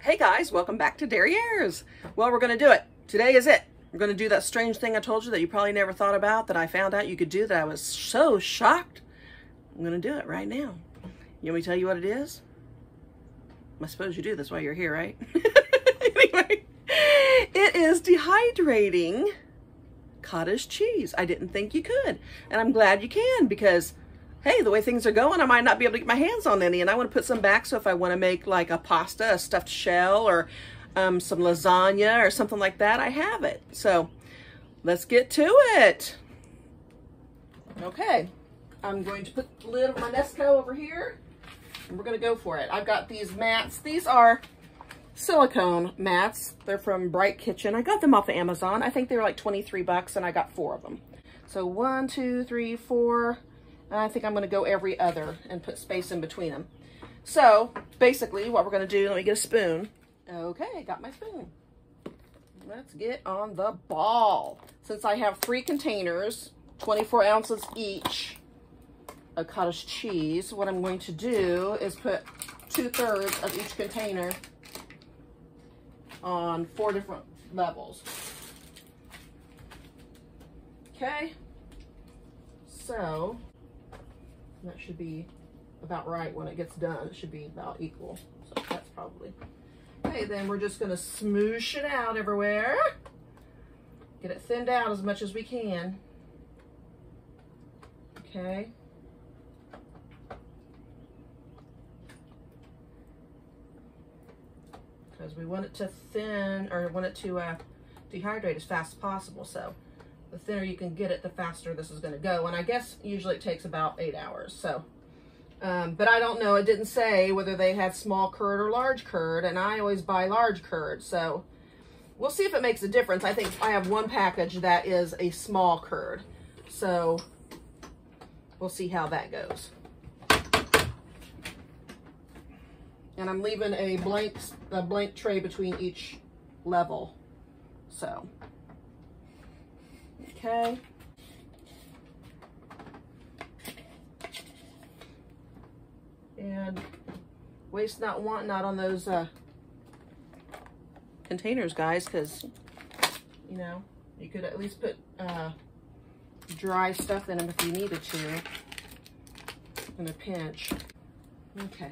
Hey guys, welcome back to Derrieres. Well, we're going to do it. Today is it. We're going to do that strange thing I told you that you probably never thought about that I found out you could do that I was so shocked. I'm going to do it right now. You want me to tell you what it is? I suppose you do this while you're here, right? Anyway, it is dehydrating cottage cheese. I didn't think you could, and I'm glad you can because hey, the way things are going, I might not be able to get my hands on any, and I want to put some back so if I want to make like a pasta, a stuffed shell, or some lasagna or something like that, I have it. So let's get to it. Okay, I'm going to put the lid of my Nesco over here, and we're going to go for it. I've got these mats. These are silicone mats. They're from Bright Kitchen. I got them off of Amazon. I think they were like 23 bucks, and I got 4 of them. So 1, 2, 3, 4. I think I'm going to go every other and put space in between them. So basically what we're going to do, let me get a spoon. Okay, got my spoon. Let's get on the ball. Since I have 3 containers, 24 ounces each of cottage cheese, what I'm going to do is put 2/3 of each container on 4 different levels. Okay, so that should be about right when it gets done. It should be about equal. So that's probably. Okay, then we're just going to smoosh it out everywhere. Get it thinned out as much as we can. Okay. Because we want it to thin, or want it to dehydrate as fast as possible. So the thinner you can get it, the faster this is going to go. And I guess usually it takes about 8 hours. So, but I don't know. It didn't say whether they had small curd or large curd. And I always buy large curd. So we'll see if it makes a difference. I think I have one package that is a small curd. So we'll see how that goes. And I'm leaving a blank tray between each level. So. Okay. And waste not, want not on those containers, guys, because, you know, you could at least put dry stuff in them if you needed to in a pinch. Okay.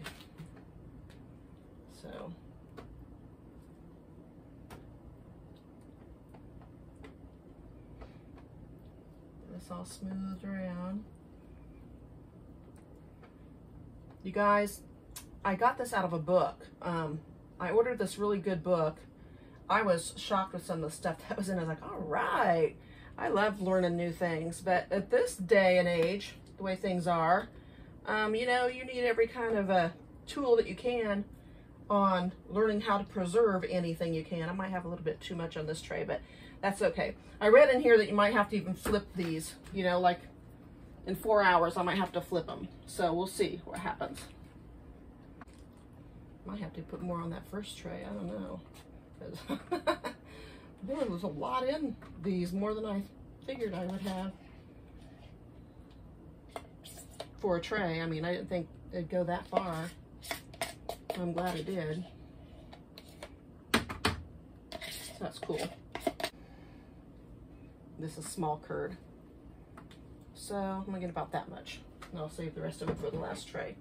So. This all smoothed around. You guys, I got this out of a book. I ordered this really good book. I was shocked with some of the stuff that was in it. I was like, all right. I love learning new things, but at this day and age, the way things are, you know, you need every kind of a tool that you can on learning how to preserve anything you can. I might have a little bit too much on this tray, but that's okay. I read in here that you might have to even flip these, you know, like in 4 hours, I might have to flip them. So we'll see what happens. Might have to put more on that first tray. I don't know. There was a lot in these, more than I figured I would have for a tray. I mean, I didn't think it'd go that far. I'm glad it did. That's cool. This is small curd. So I'm gonna get about that much. And I'll save the rest of it for the last tray.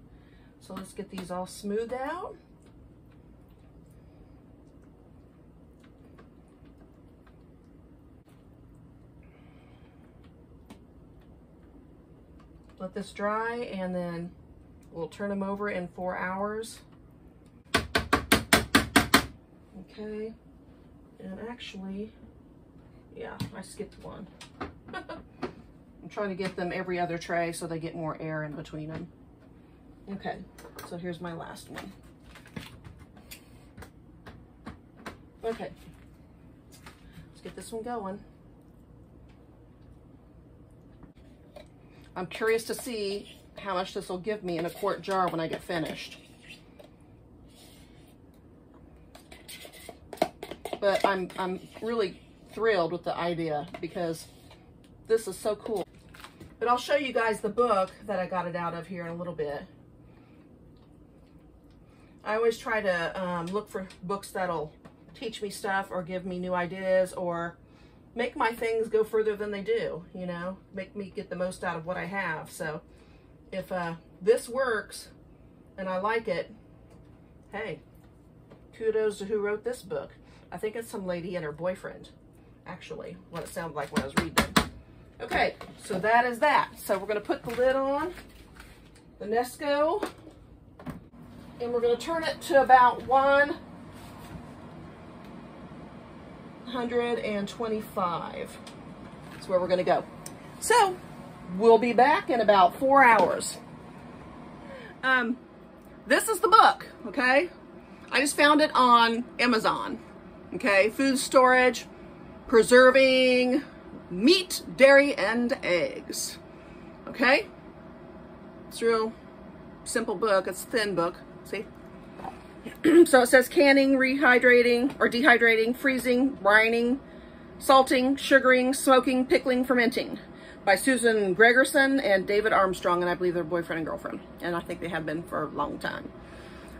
So let's get these all smoothed out. Let this dry and then we'll turn them over in 4 hours. Okay, and actually, yeah, I skipped one. I'm trying to get them every other tray so they get more air in between them. Okay, so here's my last one. Okay, let's get this one going. I'm curious to see how much this will give me in a quart jar when I get finished. But I'm really thrilled with the idea because this is so cool. But I'll show you guys the book that I got it out of here in a little bit. I always try to look for books that'll teach me stuff or give me new ideas or make my things go further than they do, you know, make me get the most out of what I have. So if this works and I like it, hey, kudos to who wrote this book. I think it's some lady and her boyfriend, actually, what it sounded like when I was reading it. Okay, so that is that. So we're going to put the lid on the Nesco, and we're going to turn it to about 125. That's where we're going to go. So we'll be back in about 4 hours. This is the book, okay? I just found it on Amazon, okay? Food storage, preserving meat, dairy, and eggs, okay? It's a real simple book. It's a thin book, see? So it says canning, rehydrating, or dehydrating, freezing, brining, salting, sugaring, smoking, pickling, fermenting, by Susan Gregerson and David Armstrong, and I believe they're boyfriend and girlfriend, and I think they have been for a long time.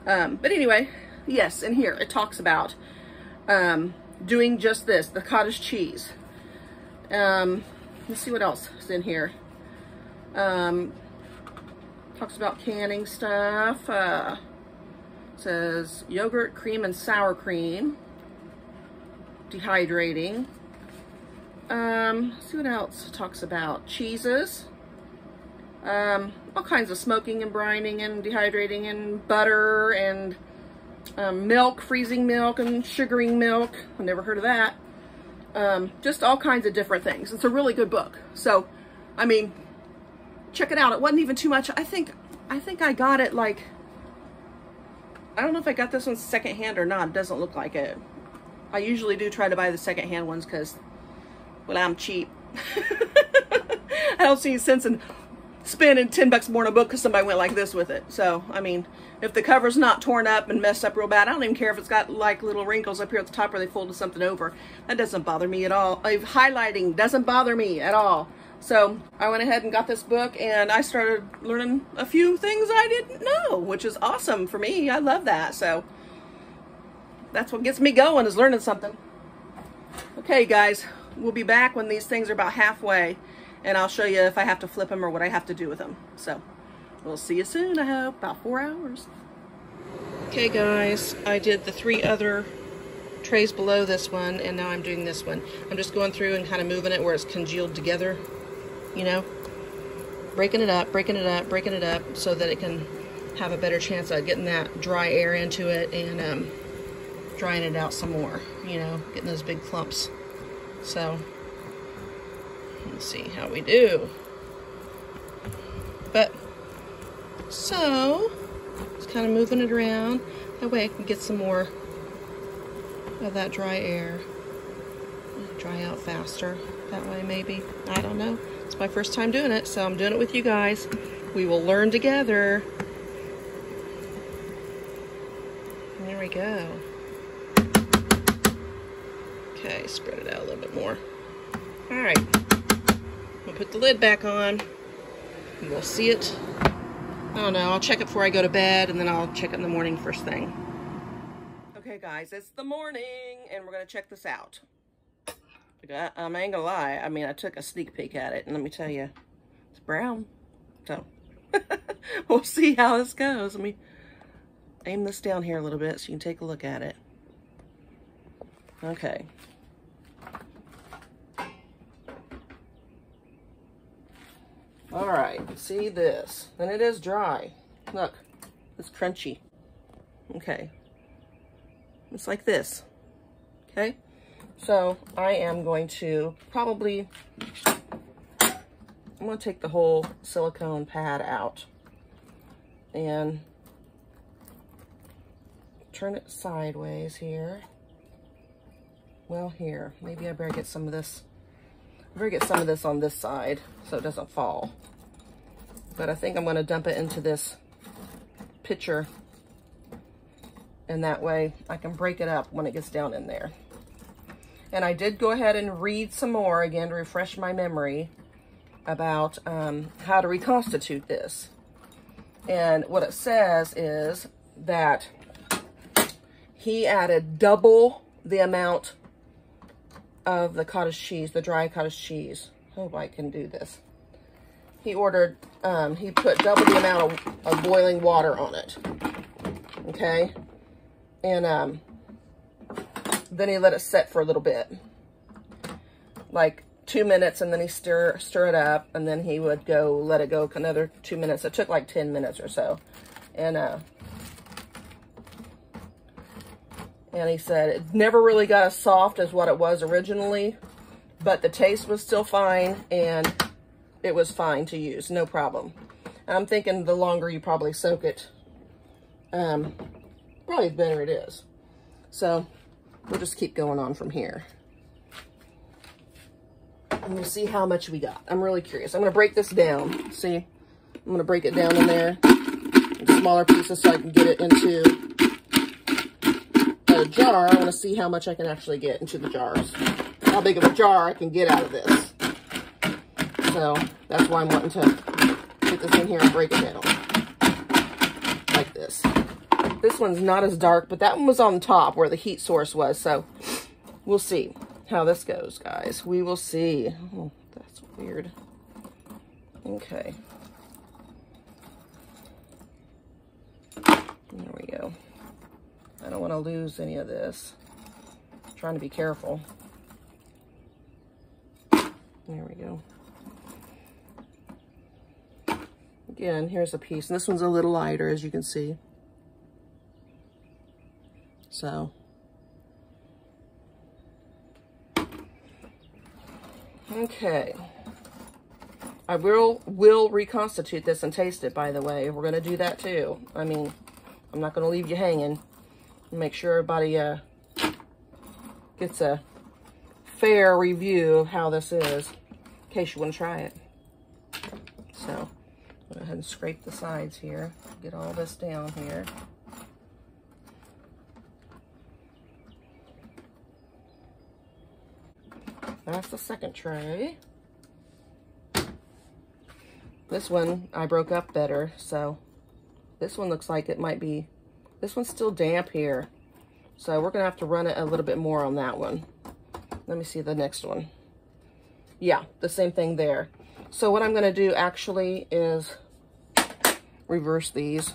But anyway, yes, in here it talks about doing just this, the cottage cheese. Let's see what else is in here. Talks about canning stuff. Says yogurt, cream, and sour cream. Dehydrating. Let's see what else it talks about. Cheeses. All kinds of smoking and brining and dehydrating and butter and milk, freezing milk and sugaring milk. I've never heard of that. Just all kinds of different things. It's a really good book. So, I mean, check it out. It wasn't even too much. I think I got it like, I don't know if I got this one secondhand or not. It doesn't look like it. I usually do try to buy the secondhand ones because, well, I'm cheap. I don't see any sense in spending $10 more on a book because somebody went like this with it. So, I mean, if the cover's not torn up and messed up real bad, I don't even care if it's got like little wrinkles up here at the top where they folded something over. That doesn't bother me at all. Highlighting doesn't bother me at all. So I went ahead and got this book and I started learning a few things I didn't know, which is awesome for me. I love that. So that's what gets me going, is learning something. Okay, guys, we'll be back when these things are about halfway, and I'll show you if I have to flip them or what I have to do with them. So we'll see you soon, I hope, about 4 hours. Okay, guys, I did the 3 other trays below this one, and now I'm doing this one. I'm just going through and kind of moving it where it's congealed together, you know, breaking it up, so that it can have a better chance of getting that dry air into it and drying it out some more, you know, getting those big clumps. So let's see how we do. But so just kind of moving it around, that way I can get some more of that dry air, dry out faster that way, maybe. I don't know. It's my first time doing it, so I'm doing it with you guys. We will learn together. There we go. Okay, spread it out a little bit more. All right, we'll put the lid back on and we'll see it. I don't know, I'll check it before I go to bed, and then I'll check it in the morning first thing. Okay, guys, it's the morning, and we're gonna check this out. I ain't gonna lie, I mean, I took a sneak peek at it, and let me tell you, it's brown. So we'll see how this goes. Let me aim this down here a little bit so you can take a look at it. Okay. All right, see this, and it is dry. Look, it's crunchy. Okay, it's like this. Okay, so I am going to probably, I'm going to take the whole silicone pad out and turn it sideways here. Well, here, maybe I better get some of this. I better get some of this on this side so it doesn't fall. But I think I'm going to dump it into this pitcher, and that way I can break it up when it gets down in there. And I did go ahead and read some more again to refresh my memory about how to reconstitute this. And what it says is that he added double the amount of the cottage cheese, the dry cottage cheese. Hope I can do this. He ordered, he put double the amount of boiling water on it. Okay. And then he let it set for a little bit. Like 2 minutes, and then he stir it up, and then he would go let it go another 2 minutes. It took like 10 minutes or so. And he said it never really got as soft as what it was originally, but the taste was still fine, and it was fine to use, no problem. And I'm thinking the longer you probably soak it, probably the better it is. So we'll just keep going on from here. And we'll see how much we got. I'm really curious. I'm going to break this down. See? I'm going to break it down in there into smaller pieces so I can get it into a jar. I want to see how much I can actually get into the jars. How big of a jar I can get out of this. So that's why I'm wanting to put this in here and break it down. Like this. This one's not as dark, but that one was on top where the heat source was. So we'll see how this goes, guys. We will see. Oh, that's weird. Okay. There we go. I don't want to lose any of this. I'm trying to be careful. There we go. Again, here's a piece. And this one's a little lighter, as you can see. So. Okay. I will reconstitute this and taste it, by the way. We're going to do that too. I mean, I'm not going to leave you hanging. Make sure everybody gets a fair review of how this is, in case you want to try it. So, go ahead and scrape the sides here. Get all this down here. That's the second tray. This one I broke up better, so this one looks like it might be, this one's still damp here. So we're gonna have to run it a little bit more on that one. Let me see the next one. Yeah, the same thing there. So what I'm gonna do actually is reverse these.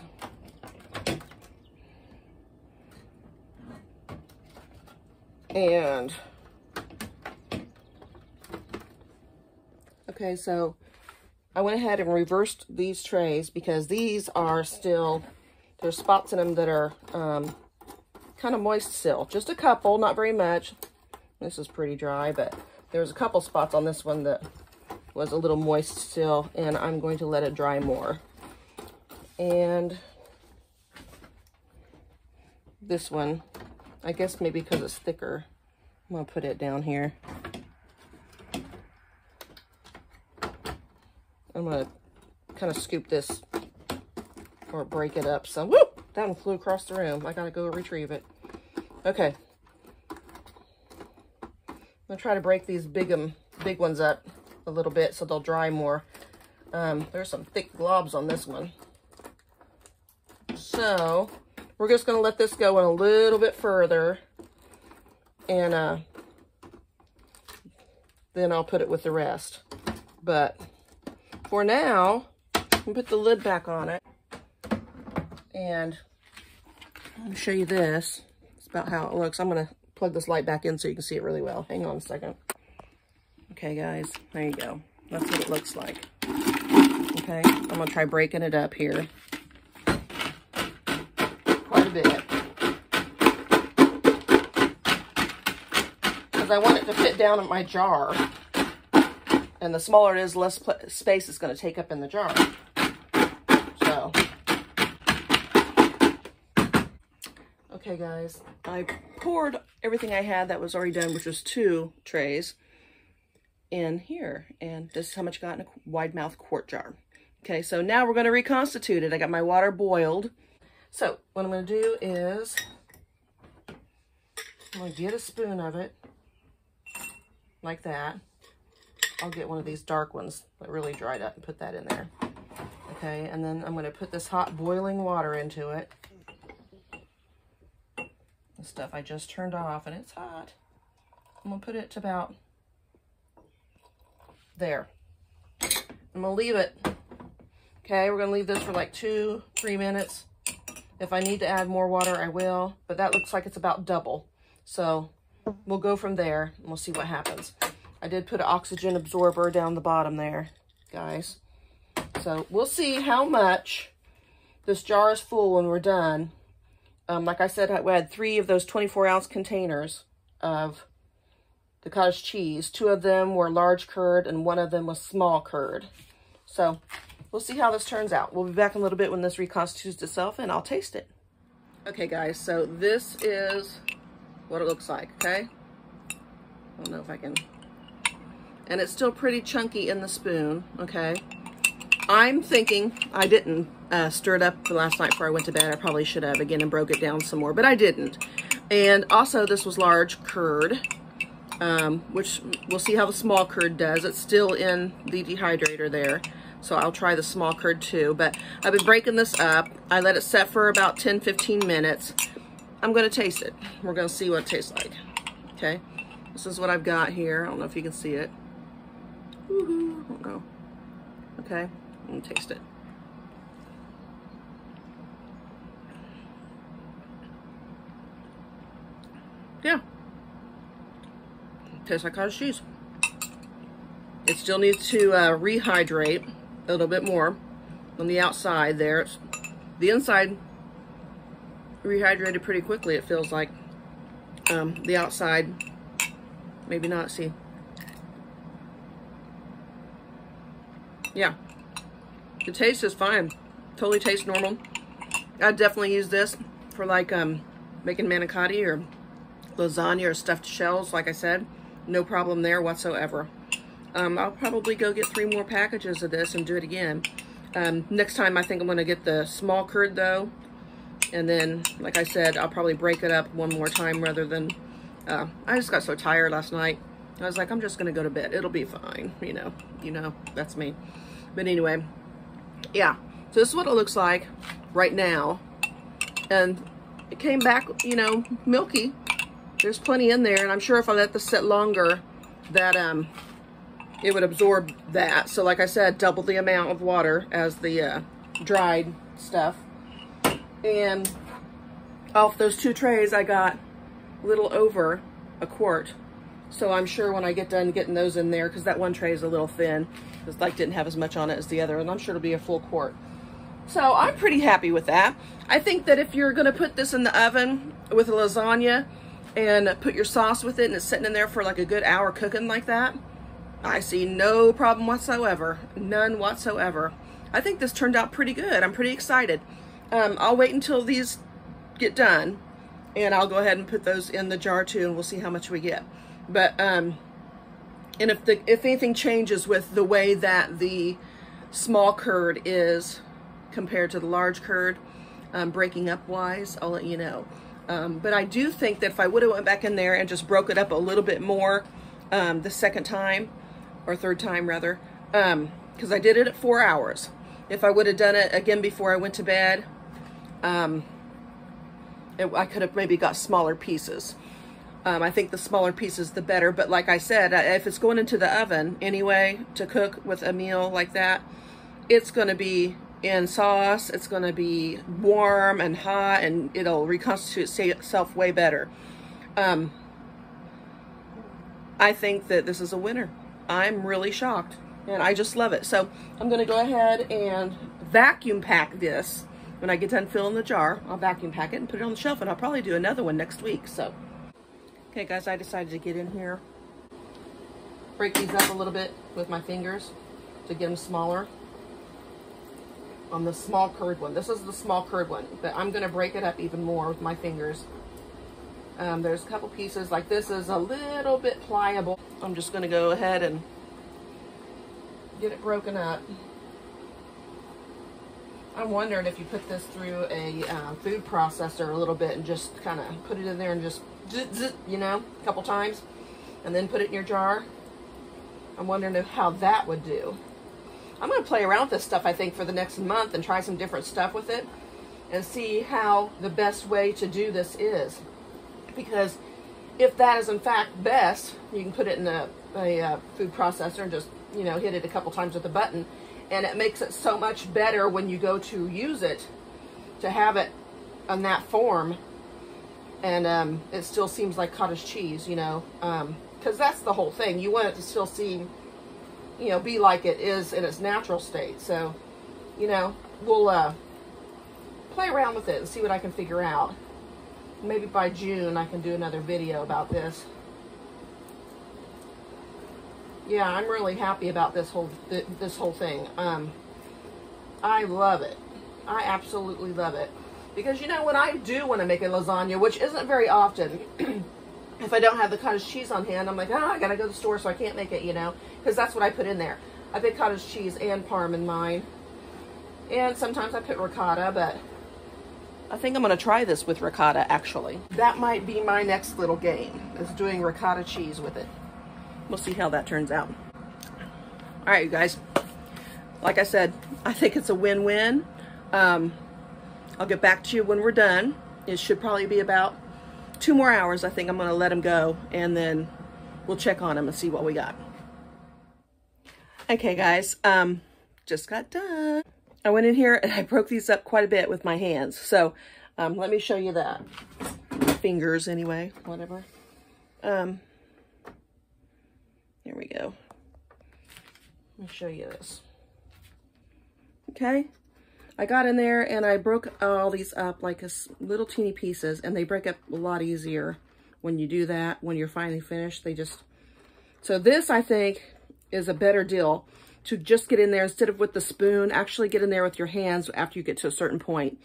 And okay, so I went ahead and reversed these trays because these are still, there's spots in them that are kind of moist still. Just a couple, not very much. This is pretty dry, but there's a couple spots on this one that was a little moist still, and I'm going to let it dry more. And this one, I guess maybe because it's thicker, I'm going to put it down here. I'm going to kind of scoop this or break it up some. Whoop! That one flew across the room. I got to go retrieve it. Okay. I'm going to try to break these big ones up a little bit so they'll dry more. There's some thick globs on this one. So we're just going to let this go in a little bit further. And then I'll put it with the rest. But for now, I'm put the lid back on it, and I'll show you this. It's about how it looks. I'm going to plug this light back in so you can see it really well. Hang on a second. Okay, guys, there you go. That's what it looks like. Okay, I'm going to try breaking it up here. Quite a bit. Because I want it to fit down in my jar. And the smaller it is, less space it's going to take up in the jar. So, okay, guys, I poured everything I had that was already done, which was 2 trays, in here. And this is how much got in a wide mouth quart jar. Okay, so now we're going to reconstitute it. I got my water boiled. So, what I'm going to do is, I'm going to get a spoon of it, like that. I'll get one of these dark ones that really dried up and put that in there. Okay, and then I'm going to put this hot boiling water into it. stuff I just turned off and it's hot. I'm gonna put it to about there. I'm gonna leave it. Okay, we're gonna leave this for like 2-3 minutes. If I need to add more water, I will, but that looks like it's about double. So we'll go from there and we'll see what happens. I did put an oxygen absorber down the bottom there, guys. So we'll see how much this jar is full when we're done. Like I said, we had 3 of those 24-ounce containers of the cottage cheese. 2 of them were large curd and 1 of them was small curd. So we'll see how this turns out. We'll be back in a little bit when this reconstitutes itself and I'll taste it. Okay guys, so this is what it looks like, okay? I don't know if I can, and it's still pretty chunky in the spoon, okay? I'm thinking, I didn't stir it up last night before I went to bed. I probably should have again and broke it down some more, but I didn't. And also this was large curd, which we'll see how the small curd does. It's still in the dehydrator there. So I'll try the small curd too, but I've been breaking this up. I let it set for about 10-15 minutes. I'm gonna taste it. We're gonna see what it tastes like, okay? This is what I've got here. I don't know if you can see it. Woohoo, I don't know. Okay, I'm gonna taste it. Yeah, tastes like cottage cheese. It still needs to rehydrate a little bit more on the outside there. It's, the inside rehydrated pretty quickly, it feels like. The outside, maybe not. See, yeah, the taste is fine. Totally tastes normal. I'd definitely use this for like making manicotti or lasagna or stuffed shells. Like I said, no problem there whatsoever. I'll probably go get 3 more packages of this and do it again. Next time I think I'm gonna get the small curd though. And then, like I said, I'll probably break it up one more time rather than, I just got so tired last night. I was like, I'm just gonna go to bed. It'll be fine, you know, that's me. But anyway, yeah. So this is what it looks like right now. And it came back, you know, milky. There's plenty in there, and I'm sure if I let this sit longer, that it would absorb that. So like I said, double the amount of water as the dried stuff. And off those 2 trays, I got a little over a quart. So I'm sure when I get done getting those in there, because that one tray is a little thin, because like didn't have as much on it as the other, and I'm sure it'll be a full quart. So I'm pretty happy with that. I think that if you're gonna put this in the oven with a lasagna and put your sauce with it and it's sitting in there for like a good hour cooking like that, I see no problem whatsoever, none whatsoever. I think this turned out pretty good. I'm pretty excited. I'll wait until these get done and I'll go ahead and put those in the jar too, and we'll see how much we get. But, and if anything changes with the way that the small curd is compared to the large curd, breaking up wise, I'll let you know. But I do think that if I would have went back in there and just broke it up a little bit more the second time, or third time rather, because I did it at 4 hours. If I would have done it again before I went to bed, I could have maybe got smaller pieces. I think the smaller pieces the better, but like I said, if it's going into the oven anyway to cook with a meal like that, it's going to be in sauce, it's going to be warm and hot, and it'll reconstitute itself way better. I think that this is a winner. I'm really shocked, and I just love it. So I'm going to go ahead and vacuum pack this. When I get done filling the jar, I'll vacuum pack it and put it on the shelf, and I'll probably do another one next week. So, okay guys, I decided to get in here, break these up a little bit with my fingers to get them smaller. On the small curd one. This is the small curd one, but I'm going to break it up even more with my fingers. There's a couple pieces, like this is a little bit pliable. I'm just going to go ahead and get it broken up. I'm wondering if you put this through a food processor a little bit and just kind of put it in there and just, you know, a couple times, and then put it in your jar. I'm wondering how that would do. I'm going to play around with this stuff, I think, for the next month and try some different stuff with it and see how the best way to do this is. because if that is in fact best, you can put it in a food processor and just, you know, hit it a couple times with a button, and it makes it so much better when you go to use it, to have it in that form. And it still seems like cottage cheese, you know, because that's the whole thing. You want it to still seem, you know, be like it is in its natural state. So, you know, we'll play around with it and see what I can figure out. Maybe by June I can do another video about this. Yeah, I'm really happy about this whole thing. I love it. I absolutely love it. Because, you know, when I do want to make a lasagna, which isn't very often, if I don't have the cottage cheese on hand, I'm like, oh, I gotta go to the store, so I can't make it, you know, because that's what I put in there. I put cottage cheese and parm in mine. And sometimes I put ricotta, but I think I'm gonna try this with ricotta, actually. That might be my next little game, is doing ricotta cheese with it. We'll see how that turns out. All right, you guys. Like I said, I think it's a win-win. I'll get back to you when we're done. It should probably be about 2 more hours. I think I'm gonna let them go, and then we'll check on them and see what we got. Okay, guys, just got done. I went in here and I broke these up quite a bit with my hands. So let me show you that. Fingers anyway, whatever. Here we go. Let me show you this. Okay. I got in there and I broke all these up like little teeny pieces, and they break up a lot easier when you do that. When you're finally finished, they just... So this, I think, is a better deal, to just get in there instead of with the spoon. Actually get in there with your hands after you get to a certain point.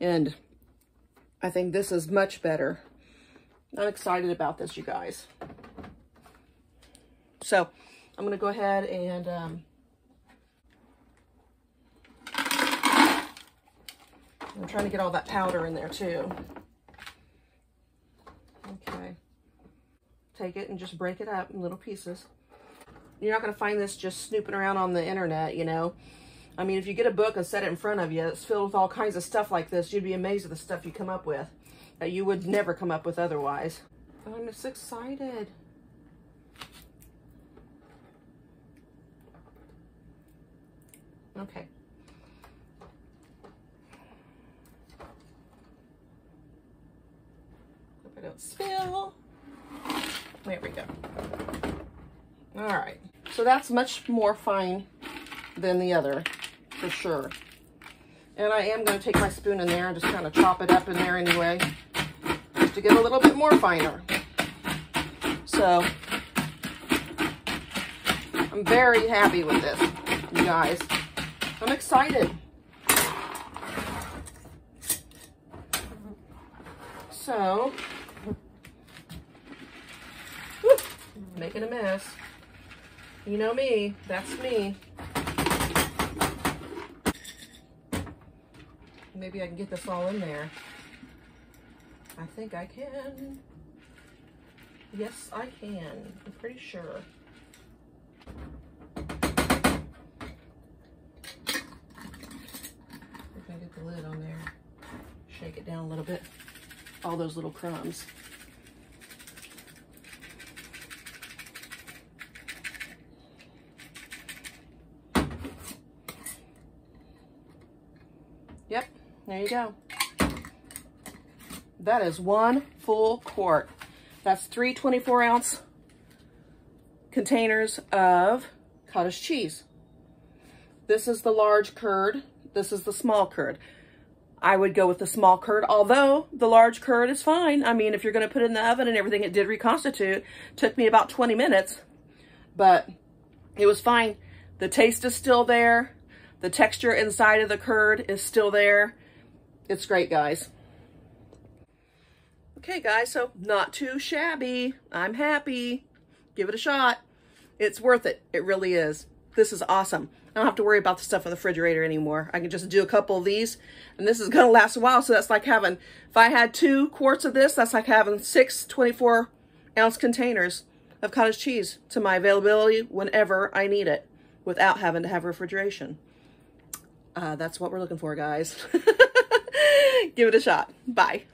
And I think this is much better. I'm excited about this, you guys. So I'm going to go ahead and... I'm trying to get all that powder in there too. Okay. Take it and just break it up in little pieces. You're not going to find this just snooping around on the internet, you know. I mean, if you get a book and set it in front of you, it's filled with all kinds of stuff like this. You'd be amazed at the stuff you come up with that you would never come up with otherwise. Oh, I'm just excited. Okay. Don't spill. There we go. All right. So that's much more fine than the other, for sure. And I am going to take my spoon in there and just kind of chop it up in there anyway, just to get a little bit more finer. So I'm very happy with this, you guys. I'm excited. So, making a mess. You know me, that's me. Maybe I can get this all in there. I think I can. Yes, I can. I'm pretty sure. If I get the lid on there, shake it down a little bit. All those little crumbs. Yep, there you go. That is 1 full quart. That's 3 24-ounce containers of cottage cheese. This is the large curd. This is the small curd. I would go with the small curd, although the large curd is fine. I mean, if you're going to put it in the oven and everything, it did reconstitute. Took me about 20 minutes, but it was fine. The taste is still there. The texture inside of the curd is still there. It's great, guys. Okay, guys, so not too shabby. I'm happy. Give it a shot. It's worth it. It really is. This is awesome. I don't have to worry about the stuff in the refrigerator anymore. I can just do a couple of these, and this is going to last a while. So that's like having, if I had 2 quarts of this, that's like having 6 24-ounce containers of cottage cheese to my availability whenever I need it without having to have refrigeration. That's what we're looking for, guys. Give it a shot. Bye.